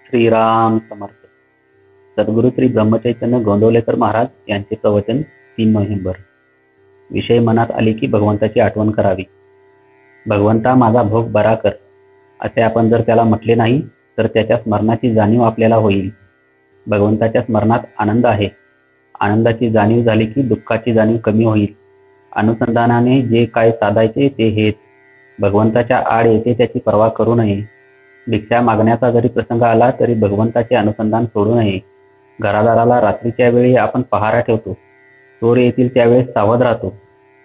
श्रीराम समर्थ. सद्गुरू श्री ब्रह्मचैतन्य गोंदवलेकर महाराज यांचे प्रवचन 3 नोव्हेंबर. विषय मनात आले की भगवंताची आठवण करावी. भगवंता माझा भोग बरा कर, असे आपण जर त्याला म्हटले नाही तर त्याच्या स्मरणाची जाणीव आपल्याला होईल. भगवंताच्या स्मरणात आनंद आहे. आनंदाची जाणीव झाली की दुःखाची जाणीव कमी होईल. अनुसंधानाने जे काय साधायचे ते हेच. भगवंताच्या आड येते त्याची पर्वा करू नये. भिक्षा मागण्याचा जरी प्रसंग आला तरी भगवंताचे अनुसंधान सोडू नये. घरादाराला रात्रीच्या वेळी आपण पहारा ठेवतो. चोर येतील त्यावेळेस सावध राहतो.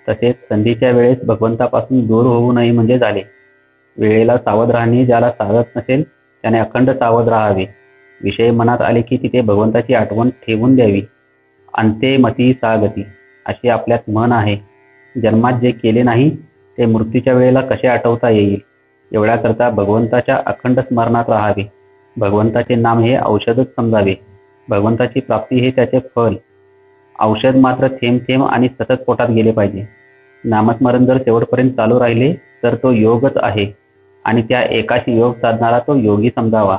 तसेच संधीच्या वेळेस भगवंतापासून दूर होऊ नये म्हणजे झाले. वेळेला सावध राहणे ज्याला साधत नसेल त्याने अखंड सावध राहावे. विषय मनात आले की तिथे भगवंताची आठवण ठेवून द्यावी. अंते मती सागती अशी आपल्यात म्हण आहे. जन्मात जे केले नाही ते मृत्यूच्या वेळेला कसे आठवता येईल. एवढ्याकरता भगवंताच्या अखंड स्मरणात राहावे. भगवंताचे नाम हे औषधच समजावे. भगवंताची प्राप्ती हे त्याचे फल. औषध मात्र थेंब थेंब आणि सतत पोटात गेले पाहिजे. नामस्मरण जर शेवटपर्यंत चालू राहिले तर तो योगच आहे आणि त्या एकाशी योग साधणारा तो योगी समजावा.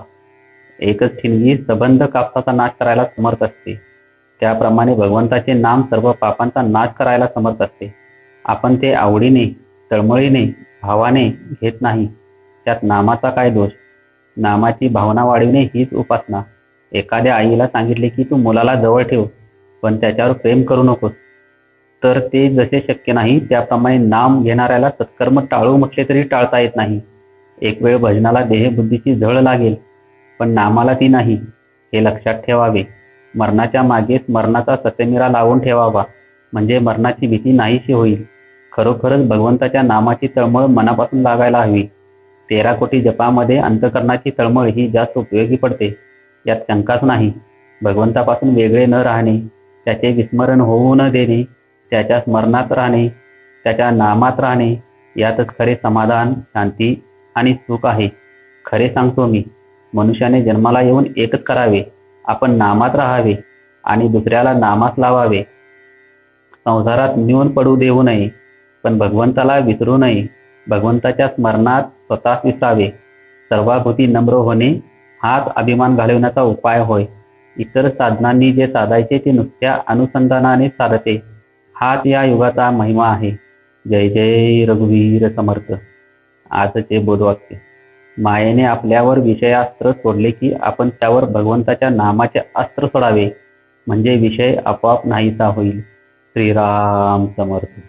एकच ठिणगी सबंध कापसाचा नाश करायला समर्थ असते. त्याप्रमाणे भगवंताचे नाम सर्व पापांचा नाश करायला समर्थ असते. आपण ते आवडीने, तळमळीने, भावाने घेत नाही. त्यात नामाचा काय दोष. नामाची भावना वाढविणे हीच उपासना. एखाद्या आईला सांगितले की तू मुलाला जवळ ठेव पण त्याच्यावर प्रेम करू नकोस, तर ते जसे शक्य नाही त्याप्रमाणे नाम घेणाऱ्याला सत्कर्म टाळू म्हटले तरी टाळता येत नाही. एक वेळ भजनाला देहबुद्धीची झळ लागेल पण नामाला ती नाही, हे लक्षात ठेवावे. मरणाच्या मागे स्मरणाचा ससेमिरा लावून ठेवावा म्हणजे मरणाची भीती नाहीशी होईल. खरोखरच भगवंताच्या नामाची तळमळ मनापासून लागायला हवी. 13 कोटी जपामध्ये अंतकरणाची तळमळ ही जास्त उपयोगी पडते, यात शंकाच नाही. भगवंतापासून वेगळे न राहणे, त्याचे विस्मरण होऊ न देणे, त्याच्या स्मरणात राहणे, त्याच्या नामात राहणे, यातच खरे समाधान, शांती आणि सुख आहे. खरे सांगतो मी, मनुष्याने जन्माला येऊन एकच करावे, आपण नामात राहावे आणि दुसऱ्याला नामास लावावे. संसारात न्यून पडू देऊ नये पण भगवंताला विसरू नये. भगवंताच्या स्मरणात स्वतःच विसावे. सर्वाभूती नम्र होणे हाच अभिमान घालवण्याचा उपाय होय. इतर साधनांनी जे साधायचे ते नुसत्या अनुसंधानाने साधते. हाच या युगाचा महिमा आहे. जय जय रघुवीर समर्थ. आजचे बोधवाक्य. मायेने आपल्यावर विषयास्त्र सोडले की आपण त्यावर भगवंताच्या नामाचे अस्त्र सोडावे म्हणजे विषय आपोआप नाहीसा होईल. श्रीराम समर्थ.